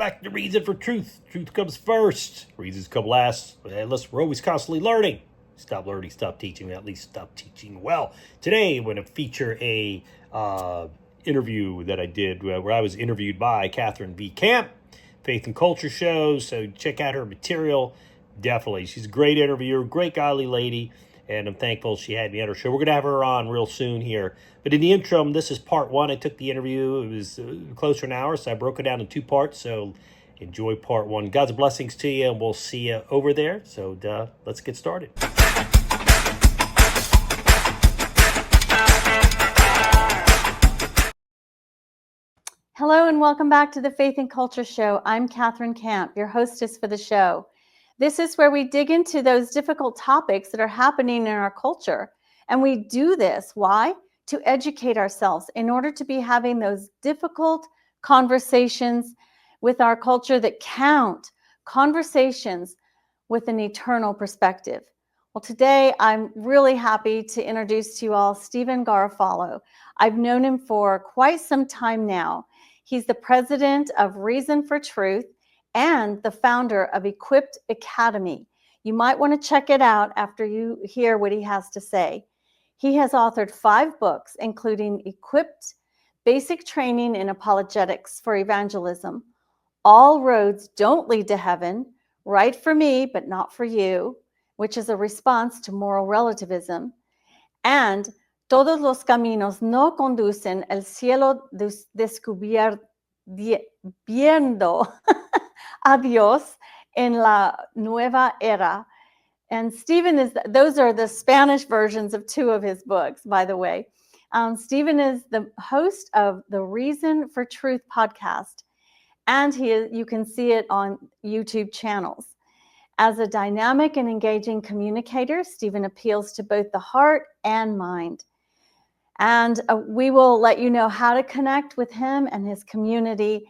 back to Reason for Truth. Truth comes first. Reasons come last. Unless we're always constantly learning. Stop learning, stop teaching, at least stop teaching well. Today, I'm going to feature a interview that I did where I was interviewed by Katheryn Camp, Faith and Culture Show. So check out her material. Definitely. She's a great interviewer, great godly lady, and I'm thankful she had me on her show. We're going to have her on real soon here. But in the interim, this is part one. I took the interview. It was close to an hour, so I broke it down in two parts. So enjoy part one. God's blessings to you, and we'll see you over there. So let's get started. Hello and welcome back to the Faith and Culture Show. I'm Katheryn Camp, your hostess for the show. This is where we dig into those difficult topics that are happening in our culture. And we do this, why? To educate ourselves in order to be having those difficult conversations with our culture that count, conversations with an eternal perspective. Well, today I'm really happy to introduce to you all Steven Garofalo. I've known him for quite some time now. He's the president of Reason for Truth and the founder of Equipped Academy. You might want to check it out after you hear what he has to say. He has authored 5 books, including Equipped, Basic Training in Apologetics for Evangelism, All Roads Don't Lead to Heaven, Right for Me but Not for You, which is a response to moral relativism, and Todos los caminos no conducen al cielo descubierto, viendo a Dios en la nueva era. And Steven those are the Spanish versions of 2 of his books, by the way. Steven is the host of the Reason for Truth podcast, and you can see it on YouTube channels. As a dynamic and engaging communicator, Steven appeals to both the heart and mind. And we will let you know how to connect with him and his community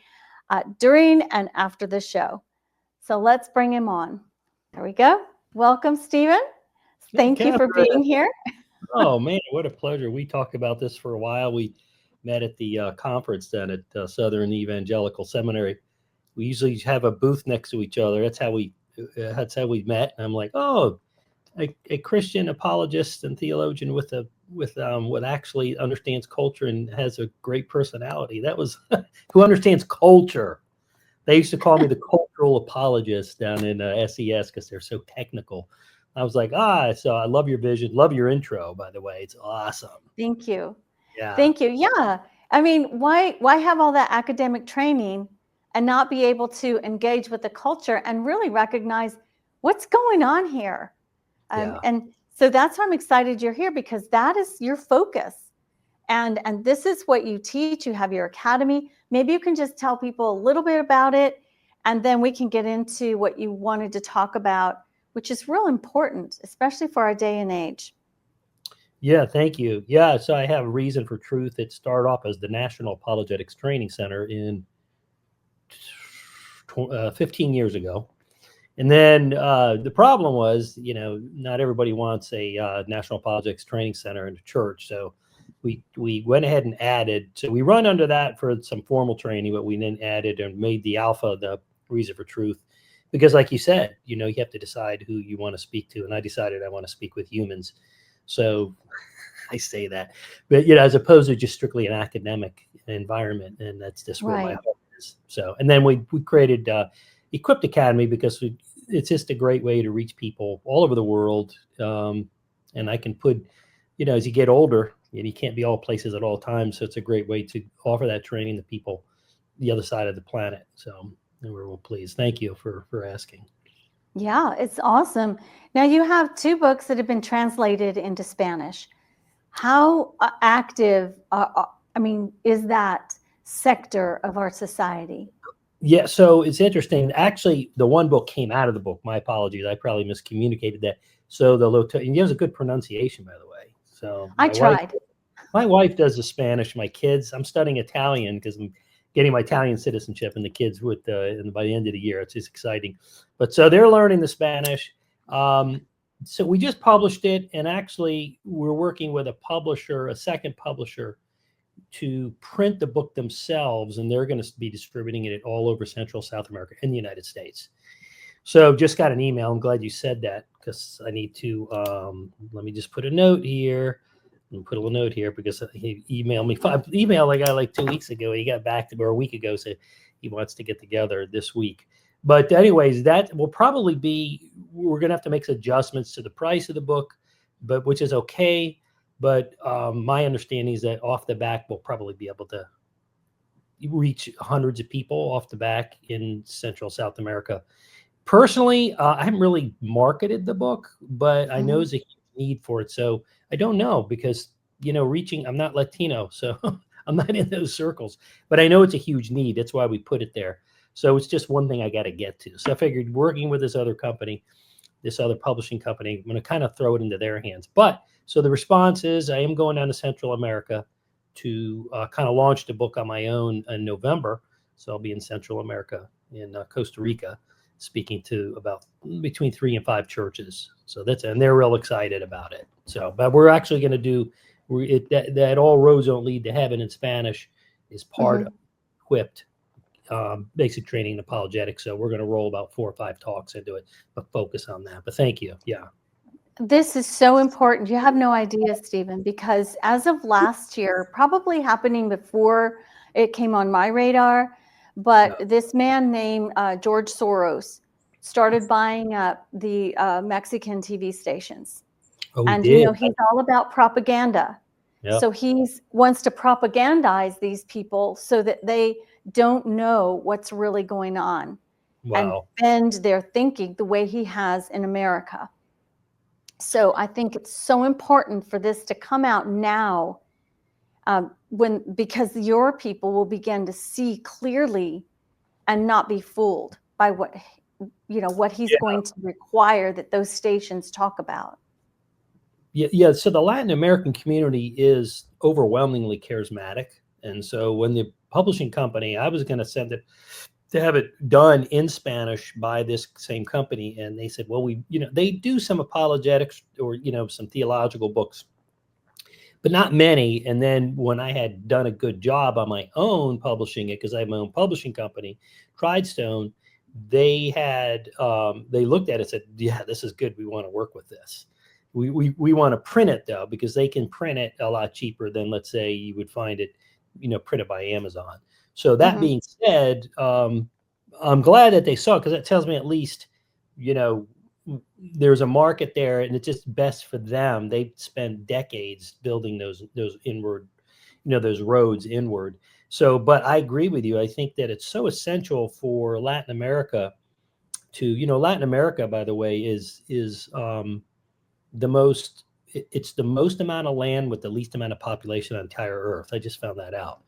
during and after the show. So let's bring him on. There we go. Welcome, Steven. Thank you for being here. Oh, man, what a pleasure. We talked about this for a while. We met at the conference down at Southern Evangelical Seminary. We usually have a booth next to each other. That's how we met. And I'm like, oh, a Christian apologist and theologian with what actually understands culture and has a great personality. That was who understands culture. They used to call me the cultural apologist down in SES because they're so technical. I was like, so I love your vision. Love your intro, by the way. It's awesome. Thank you. Yeah. Thank you. Yeah. I mean, why have all that academic training and not be able to engage with the culture and really recognize what's going on here? And so that's why I'm excited you're here, because that is your focus. And this is what you teach. You have your academy. Maybe you can just tell people a little bit about it, and then we can get into what you wanted to talk about, which is real important, especially for our day and age. Yeah, thank you. Yeah, so I have Reason for Truth. It started off as the National Apologetics Training Center in 15 years ago. And then the problem was, not everybody wants a National Apologetics Training Center in the church. So we went ahead and added. So we run under that for some formal training, but we then added and made the Alpha the Reason for Truth. Because like you said, you have to decide who you want to speak to. And I decided I want to speak with humans. So I say that. But, as opposed to just strictly an academic environment. And that's just where my heart is. So, and then we created Equipped Academy because it's just a great way to reach people all over the world. And I can put, as you get older, you can't be all places at all times. So it's a great way to offer that training to people the other side of the planet. So we're real pleased. Thank you for asking. Yeah, it's awesome. Now you have 2 books that have been translated into Spanish. How active, is that sector of our society? Yeah, so it's interesting. Actually, the one book came out of the book. My apologies. I probably miscommunicated that. So and he has a good pronunciation, by the way. So I tried. My wife does the Spanish. My kids, I'm studying Italian because I'm getting my Italian citizenship, and the kids by the end of the year. It's just exciting. But so they're learning the Spanish. So we just published it, and actually we're working with a second publisher to print the book themselves, and they're going to be distributing it all over Central South America and the United States. So just got an email. I'm glad you said that, because I need to, let me just put a note here. Put a little note here, because he emailed me. I emailed a guy like 2 weeks ago. He got back to me, or a week ago, said he wants to get together this week. But anyways, that will probably be, we're going to have to make adjustments to the price of the book, but which is okay. But my understanding is that off the back, we'll probably be able to reach hundreds of people off the back in Central South America. Personally, I haven't really marketed the book, but I know there's a huge need for it. So I don't know, because, I'm not Latino, so I'm not in those circles, but I know it's a huge need. That's why we put it there. So it's just one thing I got to get to. So I figured, working with this other company, this other publishing company, I'm going to kind of throw it into their hands. But so the response is, I am going down to Central America to kind of launch the book on my own in November. So I'll be in Central America, in Costa Rica, speaking to about between 3 and 5 churches. So and they're real excited about it. So, but we're actually going to do that All Roads Don't Lead to Heaven in Spanish is part of Equipped basic training in apologetics. So we're going to roll about 4 or 5 talks into it, but focus on that. But thank you. Yeah. This is so important. You have no idea, Steven, because as of last year, probably happening before it came on my radar, but this man named George Soros started buying up the Mexican TV stations. Oh, and, he's all about propaganda. Yep. So he wants to propagandize these people so that they don't know what's really going on. Wow. And bend their thinking the way he has in America. So I think it's so important for this to come out now, because your people will begin to see clearly and not be fooled by what he's going to require that those stations talk about. Yeah. So the Latin American community is overwhelmingly charismatic. And so when the publishing company, I was going to send it to have it done in Spanish by this same company. And they said, well, they do some apologetics or, some theological books, but not many. And then when I had done a good job on my own publishing it, because I have my own publishing company, Tridestone, they looked at it and said, yeah, this is good. We want to work with this. We want to print it, though, because they can print it a lot cheaper than, let's say, you would find it, printed by Amazon. So that being said, I'm glad that they saw it, because that tells me at least, there's a market there, and it's just best for them. They spend decades building those inward, those roads inward. So, but I agree with you. I think that it's so essential for Latin America to, Latin America, by the way, is the most amount of land with the least amount of population on the entire earth. I just found that out.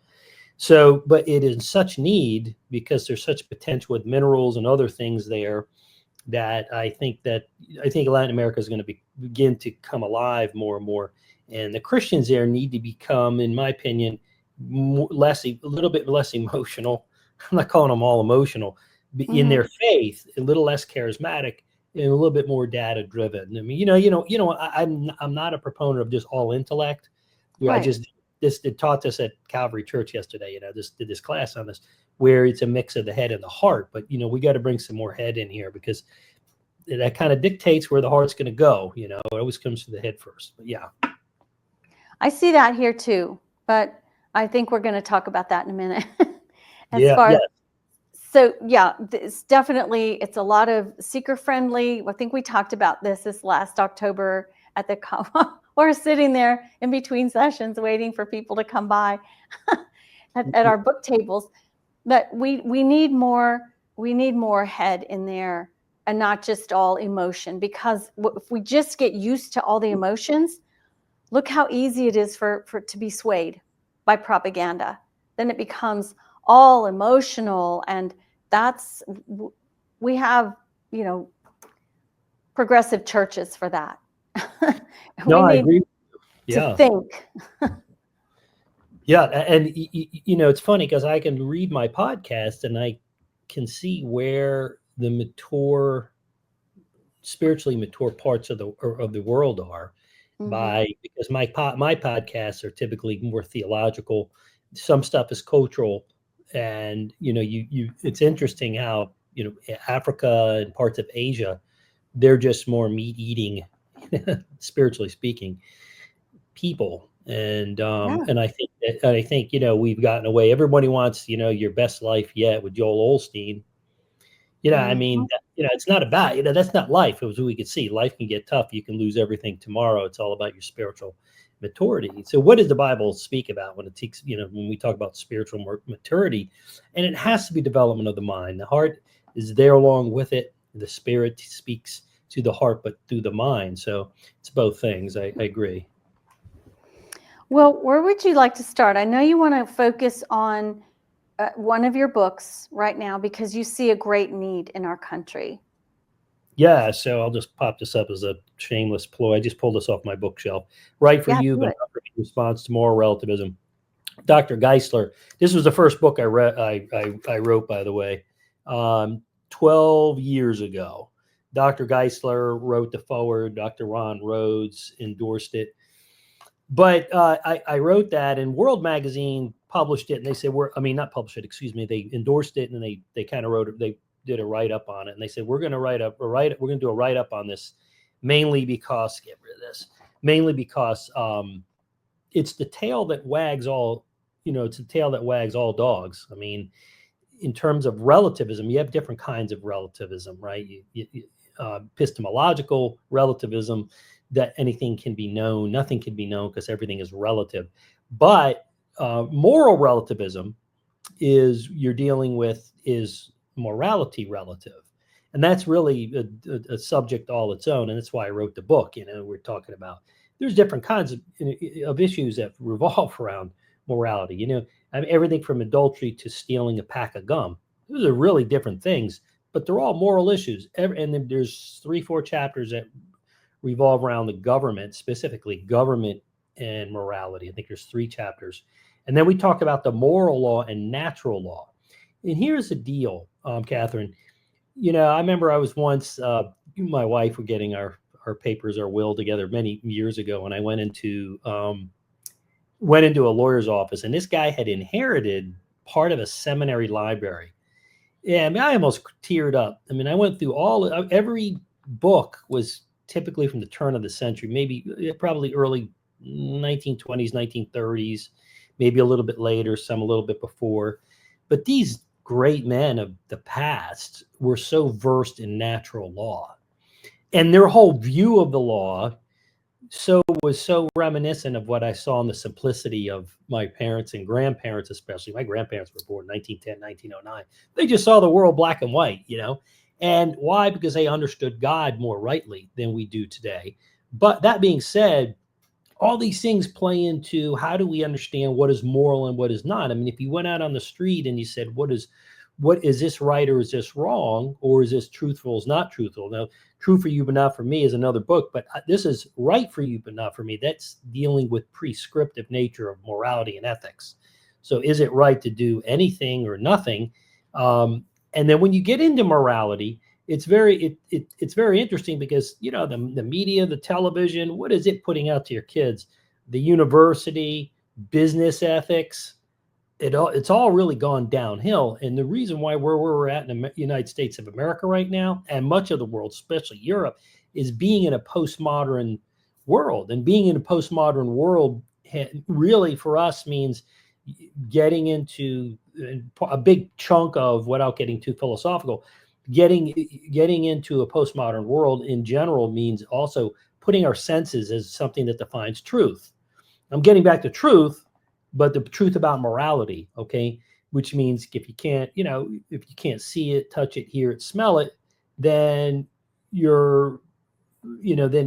So, but it is in such need, because there's such potential with minerals and other things there, that I think Latin America is going to begin to come alive more and more. And the Christians there need to become, in my opinion, a little bit less emotional. I'm not calling them all emotional, but in their faith, a little less charismatic, and a little bit more data driven. I mean, I'm not a proponent of just all intellect. Right. I just taught this at Calvary Church yesterday. Just did this class on this, where it's a mix of the head and the heart. But we got to bring some more head in here, because that kind of dictates where the heart's going to go. It always comes to the head first. But yeah, I see that here too. But I think we're going to talk about that in a minute. So yeah, it's a lot of seeker friendly. I think we talked about this last October at the we're sitting there in between sessions waiting for people to come by at our book tables. But we need more head in there, and not just all emotion, because if we just get used to all the emotions, look how easy it is for to be swayed by propaganda. Then it becomes all emotional, and we have progressive churches for that. I agree. To think. Yeah, and it's funny, because I can read my podcast and I can see where the spiritually mature parts of the world are, because my podcasts are typically more theological. Some stuff is cultural, and it's interesting how Africa and parts of Asia, they're just more meat eating, spiritually speaking, people. And I think we've gotten away. Everybody wants your best life yet with Joel Osteen. I mean, it's not about, that's not life. It was we could see life can get tough. You can lose everything tomorrow. It's all about your spiritual maturity. So what does the Bible speak about when it takes, when we talk about spiritual maturity? And it has to be development of the mind. The heart is there along with it. The spirit speaks to the heart, but through the mind. So it's both things. I agree. Well, where would you like to start? I know you want to focus on one of your books right now because you see a great need in our country. Yeah, so I'll just pop this up as a shameless ploy. I just pulled this off my bookshelf. Right for You, but not for Me, Response to Moral Relativism. Dr. Geisler. This was the first book I read. I wrote, by the way, 12 years ago. Dr. Geisler wrote the foreword. Dr. Ron Rhodes endorsed it. But I wrote that, and World Magazine published it, and they said, not published it, excuse me. They endorsed it, and they kind of wrote it. They did a write-up on it, and they said, we're going to do a write-up on this, mainly because it's the tail that wags all, it's the tail that wags all dogs. I mean, in terms of relativism, you have different kinds of relativism, right? Epistemological relativism, that anything can be known, nothing can be known because everything is relative. But moral relativism is you're dealing with is morality relative. And that's really a subject all its own. And that's why I wrote the book. We're talking about there's different kinds of issues that revolve around morality. I mean, everything from adultery to stealing a pack of gum. Those are really different things, but they're all moral issues. And then there's 3-4 chapters that revolve around the government, specifically government and morality. I think there's 3 chapters. And then we talk about the moral law and natural law. And here's the deal, Katheryn. I remember I was once, my wife were getting our papers, our will together many years ago, and I went into a lawyer's office, and this guy had inherited part of a seminary library. Yeah, I mean, I almost teared up. I mean, I went through every book was typically from the turn of the century, probably early 1920s, 1930s, maybe a little bit later, some a little bit before. But these great men of the past were so versed in natural law, and their whole view of the law was so reminiscent of what I saw in the simplicity of my parents and grandparents, especially. My grandparents were born in 1910, 1909. They just saw the world black and white, And why? Because they understood God more rightly than we do today. But that being said, all these things play into how do we understand what is moral and what is not. I mean, if you went out on the street and you said, what is this right or is this wrong? Or is this truthful, is not truthful? Now, True for You but Not for Me is another book, but this is Right for You but Not for Me. That's dealing with prescriptive nature of morality and ethics. So is it right to do anything or nothing? And then when you get into morality, it's very interesting because the media, the television, what is it putting out to your kids? The university, business ethics, it's all really gone downhill. And the reason why where we're at in the United States of America right now, and much of the world, especially Europe, is being in a postmodern world. And being in a postmodern world really for us means getting into a big chunk of, without getting too philosophical, getting into a postmodern world in general means also putting our senses as something that defines truth. I'm getting back to truth, but the truth about morality, okay? Which means if you can't see it, touch it, hear it, smell it, then then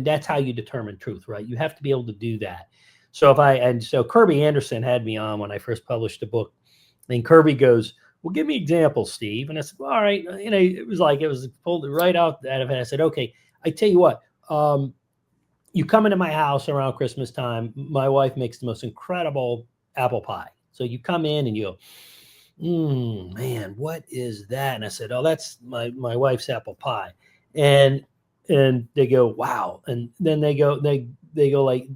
that's how you determine truth, right? You have to be able to do that. So so Kirby Anderson had me on when I first published the book. And Kirby goes, well, give me examples, Steve. And I said, well, all right. It was pulled right out of it. I said, okay, I tell you what, you come into my house around Christmas time. My wife makes the most incredible apple pie. So you come in and you go, man, what is that? And I said, oh, that's my wife's apple pie. And they go, wow. And then they they go like,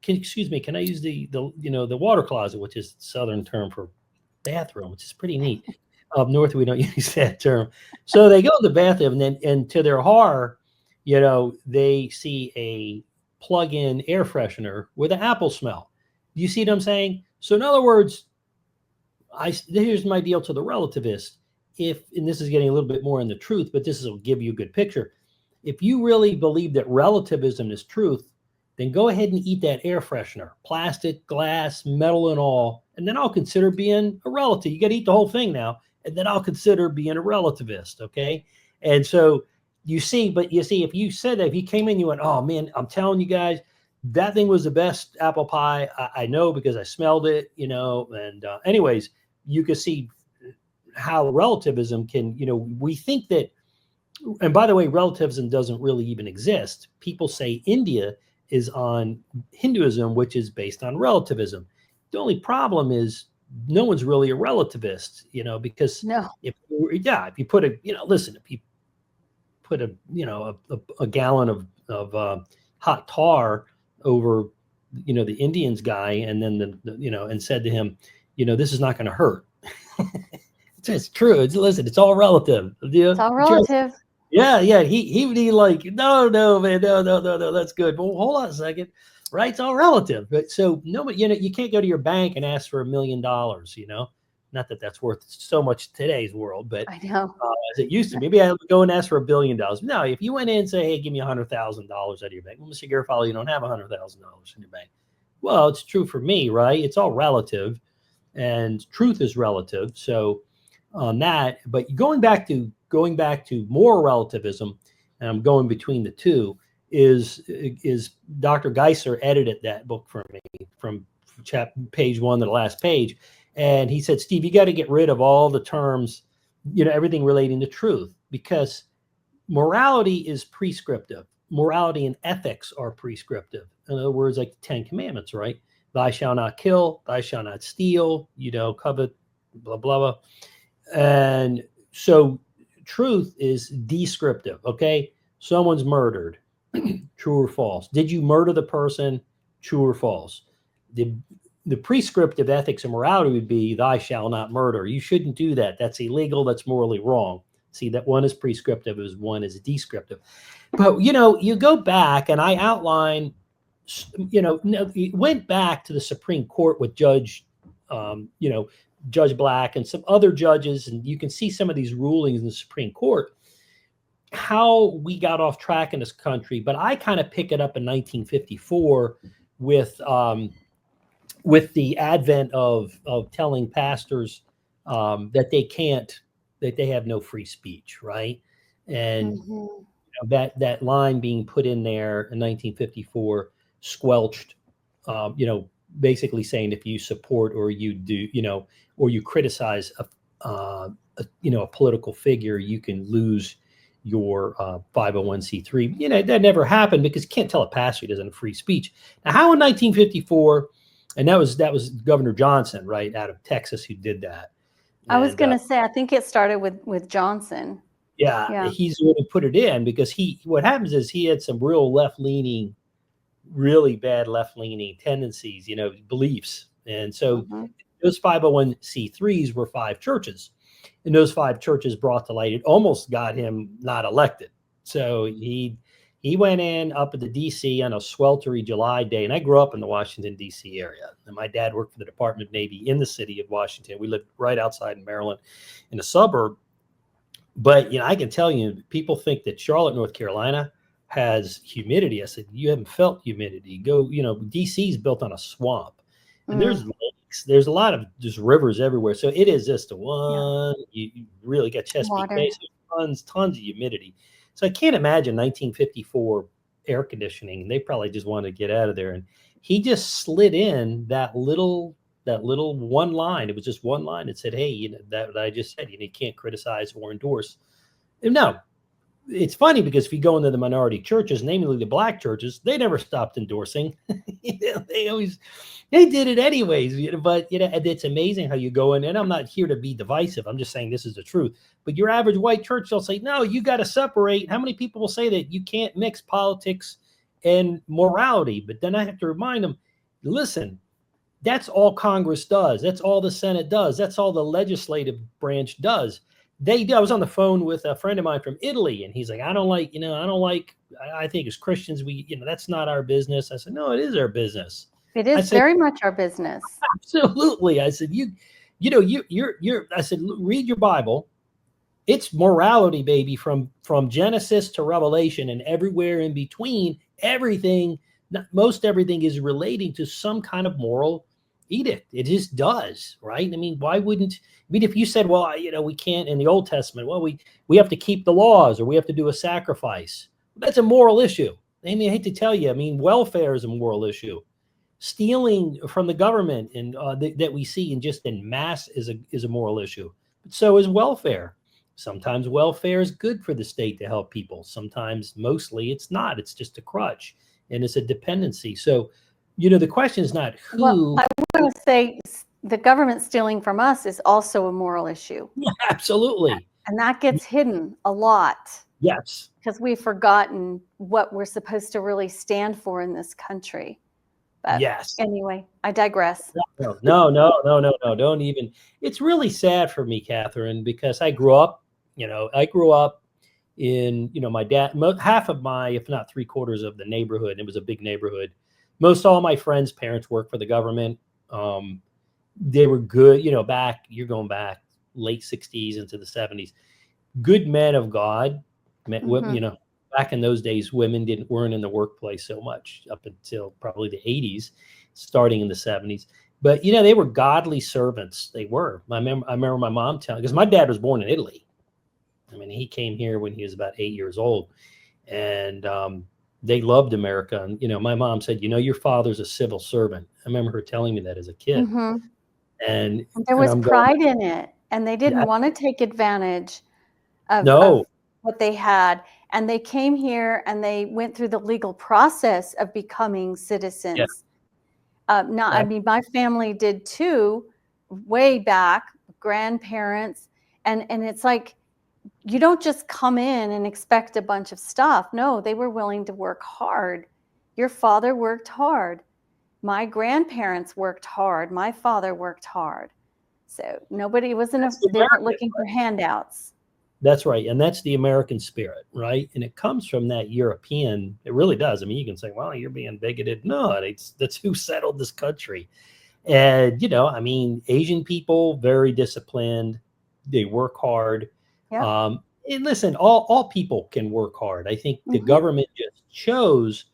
excuse me, can I use the the water closet, which is the Southern term for bathroom, which is pretty neat. Up north, we don't use that term. So they go to the bathroom, and to their horror, they see a plug-in air freshener with an apple smell. You see what I'm saying? So in other words, here's my deal to the relativist. And this is getting a little bit more in the truth, but this will give you a good picture. If you really believe that relativism is truth, then go ahead and eat that air freshener, plastic, glass, metal, and all, and then I'll consider being a relative. You got to eat the whole thing now, and then I'll consider being a relativist, okay? And so you see, if you said that, if you came in, you went, oh man, I'm telling you guys, that thing was the best apple pie. I know because I smelled it, and anyways, you can see how relativism can, we think that, and by the way, relativism doesn't really even exist. People say India is on Hinduism, which is based on relativism. The only problem is no one's really a relativist, because if you put if you put a gallon of hot tar over, the Indian's guy, and then and said to him, this is not going to hurt. It's true. Listen, it's all relative. It's all relative. Yeah. He'd be like, no, man, no, that's good. But hold on a second, right? It's all relative. But so nobody, you can't go to your bank and ask for $1 million. Not that that's worth so much in today's world, but I know as it used to. Maybe I would go and ask for $1 billion. No, if you went in and say, hey, give me $100,000 out of your bank, well, Mr. Garofalo, you don't have $100,000 in your bank. Well, it's true for me, right? It's all relative, and truth is relative. So on that, but going back to moral relativism, and I'm going between the two, is Dr. Geisler edited that book for me from page 1 to the last page. And he said, Steve, you got to get rid of all the terms, everything relating to truth, because morality is prescriptive. Morality and ethics are prescriptive. In other words, like the 10 Commandments, right? Thou shalt not kill, thou shalt not steal, covet, blah, blah, blah. And so truth is descriptive, okay? Someone's murdered, true or false? Did you murder the person, true or false? The prescriptive ethics and morality would be, thou shalt not murder. You shouldn't do that. That's illegal. That's morally wrong. See, that one is prescriptive, as one is descriptive. But, you go back, and I outline, it went back to the Supreme Court with Judge Black and some other judges, and you can see some of these rulings in the Supreme Court, how we got off track in this country. But I kind of pick it up in 1954 with the advent of telling pastors that they have no free speech, right? And that line being put in there in 1954 squelched, basically saying if you support or you do, or you criticize a political figure, you can lose your 501c3. That never happened because you can't tell a pastor he doesn't have free speech. Now, how in 1954? And that was Governor Johnson, right, out of Texas, who did that. I was going to say, I think it started with Johnson. Yeah, he's the one who put it in, because what happens is he had some real left-leaning, really bad left-leaning tendencies, beliefs. And so those 501c3s were 5 churches. And those 5 churches brought to light, it almost got him not elected. So he went in up at the D.C. on a sweltery July day, and I grew up in the Washington, D.C. area. And my dad worked for the Department of Navy in the city of Washington. We lived right outside in Maryland in a suburb. But, I can tell you, people think that Charlotte, North Carolina has humidity. I said, you haven't felt humidity. Go, D.C. is built on a swamp. And there's lakes. There's a lot of just rivers everywhere. So it is just you really got Chesapeake Bay. So tons of humidity. So I can't imagine 1954 air conditioning. They probably just wanted to get out of there. And he just slid in that little one line. It was just one line. It said, hey, that I just said, you can't criticize or endorse. And no, it's funny because if you go into the minority churches, namely the black churches, they never stopped endorsing. They did it anyways. But it's amazing how you go in. And I'm not here to be divisive. I'm just saying this is the truth. But your average white church, they'll say, no, you got to separate. How many people will say that you can't mix politics and morality. But then I have to remind them, listen, that's all Congress does. That's all the Senate does. That's all the legislative branch does. I was on the phone with a friend of mine from Italy, and he's like, I think as Christians, that's not our business. I said, no, it is our business. It is very much our business. Absolutely. I said, I said, read your Bible. It's morality, baby, from Genesis to Revelation and everywhere in between. Most everything is relating to some kind of moral edict. It just does, right? I mean, if you said, well, we can't in the Old Testament, well, we have to keep the laws or we have to do a sacrifice. That's a moral issue. I mean, I hate to tell you, welfare is a moral issue. Stealing from the government and that we see in mass is a moral issue. But so is welfare. Sometimes welfare is good for the state to help people. Sometimes, mostly, it's not. It's just a crutch, and it's a dependency. So, the question is not who. Well, I want to say the government stealing from us is also a moral issue. Yeah, absolutely. And that gets hidden a lot. Yes. Because we've forgotten what we're supposed to really stand for in this country. But yes. Anyway, I digress. No, don't even. It's really sad for me, Katheryn, because I grew up in, my dad, half of if not 3/4 of the neighborhood, it was a big neighborhood. Most all my friends' parents worked for the government. They were good, you're going back late 60s into the 70s. Good men of God, back in those days, women weren't in the workplace so much up until probably the 80s, starting in the 70s. But, they were godly servants. They were. I remember my mom telling, because my dad was born in Italy. He came here when he was about 8 years old, and they loved America. And, my mom said, your father's a civil servant. I remember her telling me that as a kid. Mm-hmm. And there was pride in it, and they didn't want to take advantage of what they had. And they came here and they went through the legal process of becoming citizens. Yeah. My family did too, way back, grandparents. And it's like, you don't just come in and expect a bunch of stuff. No, they were willing to work hard. Your father worked hard. My grandparents worked hard. My father worked hard. So nobody they weren't looking for handouts. That's right. And that's the American spirit, right? And it comes from that European, it really does. You can say, well, you're being bigoted. No, that's who settled this country. And, Asian people, very disciplined. They work hard. Yeah. And listen, all people can work hard. I think the government just chose,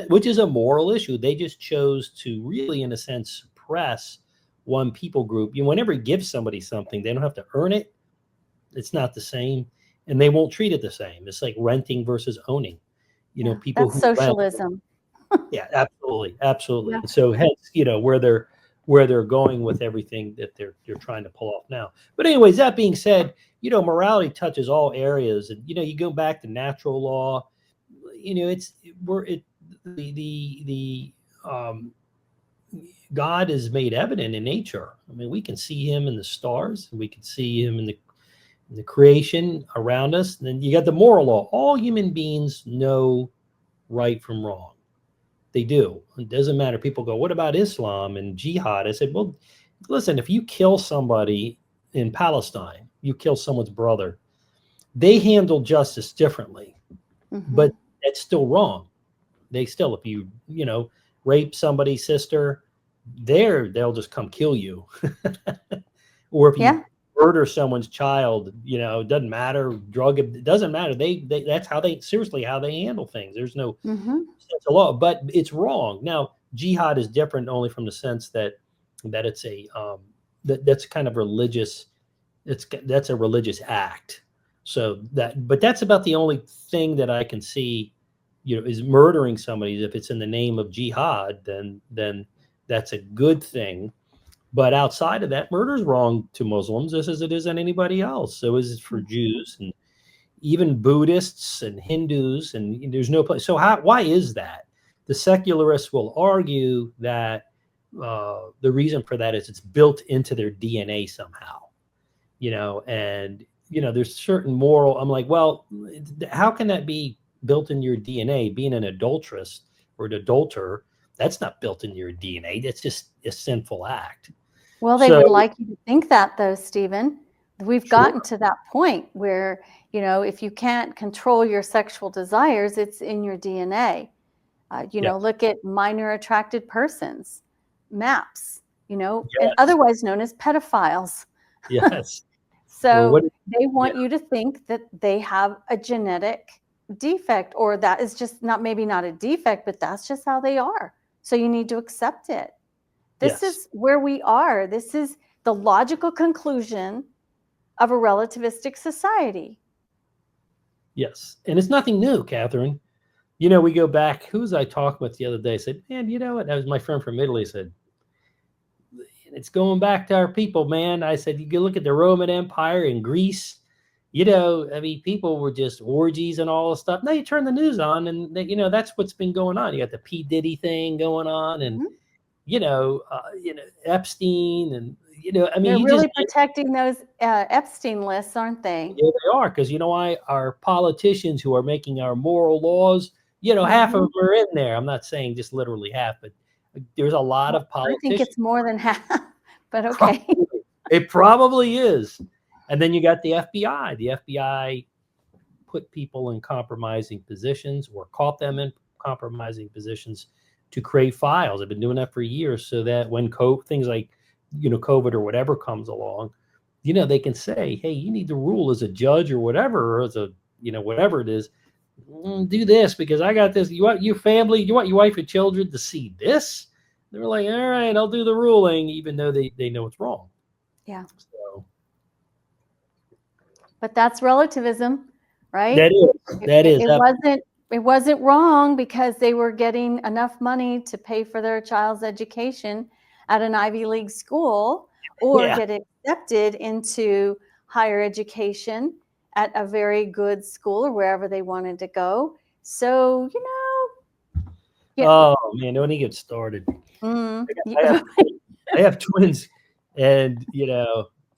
which is a moral issue. They just chose to really, in a sense, suppress one people group. Whenever you give somebody something, they don't have to earn it. It's not the same, and they won't treat it the same. It's like renting versus owning. People. That's socialism. Yeah, absolutely. Yeah. And so hence, where they're going with everything that they're trying to pull off now. But anyways, that being said, morality touches all areas, and you go back to natural law. God is made evident in nature. We can see him in the stars, and we can see him in the creation around us. And then you got the moral law. All human beings know right from wrong. They do. It doesn't matter. People go, what about Islam and jihad? I said, well, listen, if you kill somebody in Palestine, you kill someone's brother, they handle justice differently, but that's still wrong. They still, if you, rape somebody's sister, they'll just come kill you. Or if you murder someone's child, it doesn't matter, it doesn't matter. That's how they handle things. There's no sense of law, but it's wrong. Now, jihad is different only from the sense that it's that's kind of religious. That's a religious act. But that's about the only thing that I can see, is murdering somebody. If it's in the name of jihad, then that's a good thing. But outside of that, murder is wrong to Muslims just as it is on anybody else. So is it for Jews and even Buddhists and Hindus, and there's no place. So why is that? The secularists will argue that the reason for that is it's built into their DNA somehow, and there's certain moral. I'm like, well, how can that be built in your DNA. Being an adulteress or an adulterer, that's not built in your DNA. That's just a sinful act. Well, they would like you to think that, though, Stephen. We've gotten to that point where, if you can't control your sexual desires, it's in your DNA. Look at minor attracted persons, MAPS, and otherwise known as pedophiles. Yes. So they want you to think that they have a genetic defect, or that is just maybe not a defect, but that's just how they are. So you need to accept it. This is where we are. This is the logical conclusion of a relativistic society. Yes. And it's nothing new, Katheryn. We go back. Who was I talking with the other day? I said, man, you know what? That was my friend from Italy. Said, it's going back to our people, man. I said, you can look at the Roman Empire in Greece. People were just orgies and all this stuff. Now you turn the news on and, that's what's been going on. You got the P. Diddy thing going on and, Epstein and, they're really protecting those Epstein lists, aren't they? Yeah, they are. Because you know why? Our politicians who are making our moral laws, half of them are in there. I'm not saying just literally half, but there's a lot of politicians. I think it's more than half, but okay. It probably is. And then you got the FBI. The FBI put people in compromising positions or caught them in compromising positions to create files. I've been doing that for years so that when things like, COVID or whatever comes along, they can say, hey, you need to rule as a judge or whatever, or as a, whatever it is, do this because I got this. You want your family, you want your wife and children to see this? They're like, all right, I'll do the ruling, even though they know it's wrong. Yeah. So. But that's relativism, right? That is. It wasn't wrong because they were getting enough money to pay for their child's education at an Ivy League school or get accepted into higher education at a very good school or wherever they wanted to go. So, Oh, man, don't even get started. I have twins and,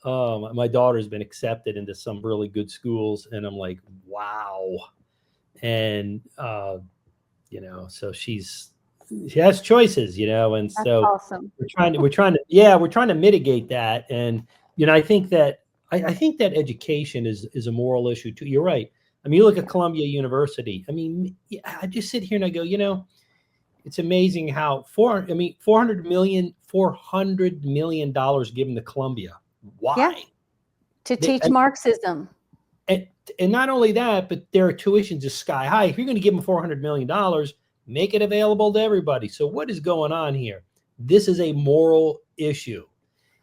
my daughter's been accepted into some really good schools and I'm like, wow. And, so she has choices, and that's so awesome. we're trying to mitigate that. And, I think that education is a moral issue too. You're right. I mean, you look at Columbia University. I mean, I just sit here and I go, it's amazing how $400 million given to Columbia. Why? Yeah. To teach Marxism. And not only that, but their tuitions is sky high. If you're going to give them $400 million, make it available to everybody. So what is going on here? This is a moral issue.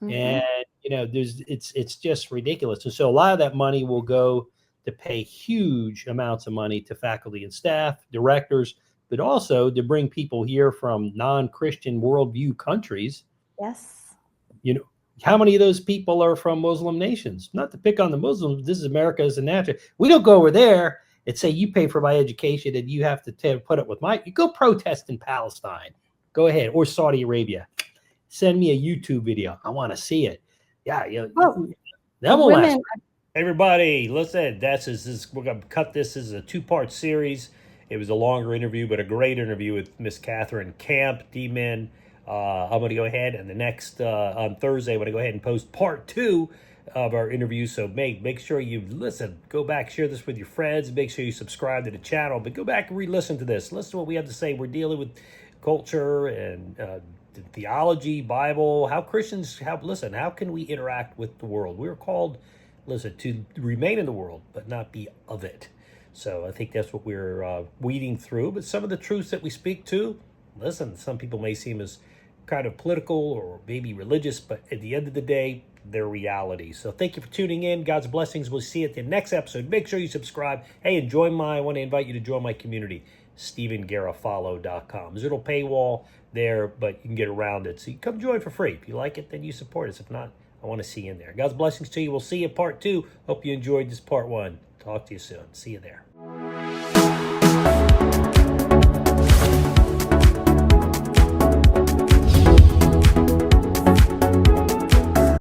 Mm-hmm. And, it's just ridiculous. And so a lot of that money will go to pay huge amounts of money to faculty and staff, directors, but also to bring people here from non-Christian worldview countries. Yes. How many of those people are from Muslim nations? Not to pick on the Muslims. This is America as a nation. We don't go over there and say, you pay for my education and you have to put up with you go protest in Palestine. Go ahead. Or Saudi Arabia. Send me a YouTube video. I want to see it. Yeah. That will last. Everybody, listen, we're going to cut this. This is a 2-part series. It was a longer interview, but a great interview with Miss Katheryn Camp, D-Men. I'm going to go ahead and the next on Thursday, I'm going to go ahead and post part 2 of our interview. So make sure you listen, go back, share this with your friends, make sure you subscribe to the channel, but go back and re-listen to this. Listen to what we have to say. We're dealing with culture and theology, Bible, how Christians, how can we interact with the world? We're called, to remain in the world, but not be of it. So I think that's what we're weeding through. But some of the truths that we speak to, some people may seem as kind of political or maybe religious, but at the end of the day, they're reality. So thank you for tuning in. God's blessings. We'll see you at the next episode. Make sure you subscribe. Hey, and I want to invite you to join my community, StevenGarofalo.com. There's a little paywall there, but you can get around it. So you come join for free. If you like it, then you support us. If not, I want to see you in there. God's blessings to you. We'll see you part 2. Hope you enjoyed this part 1. Talk to you soon. See you there.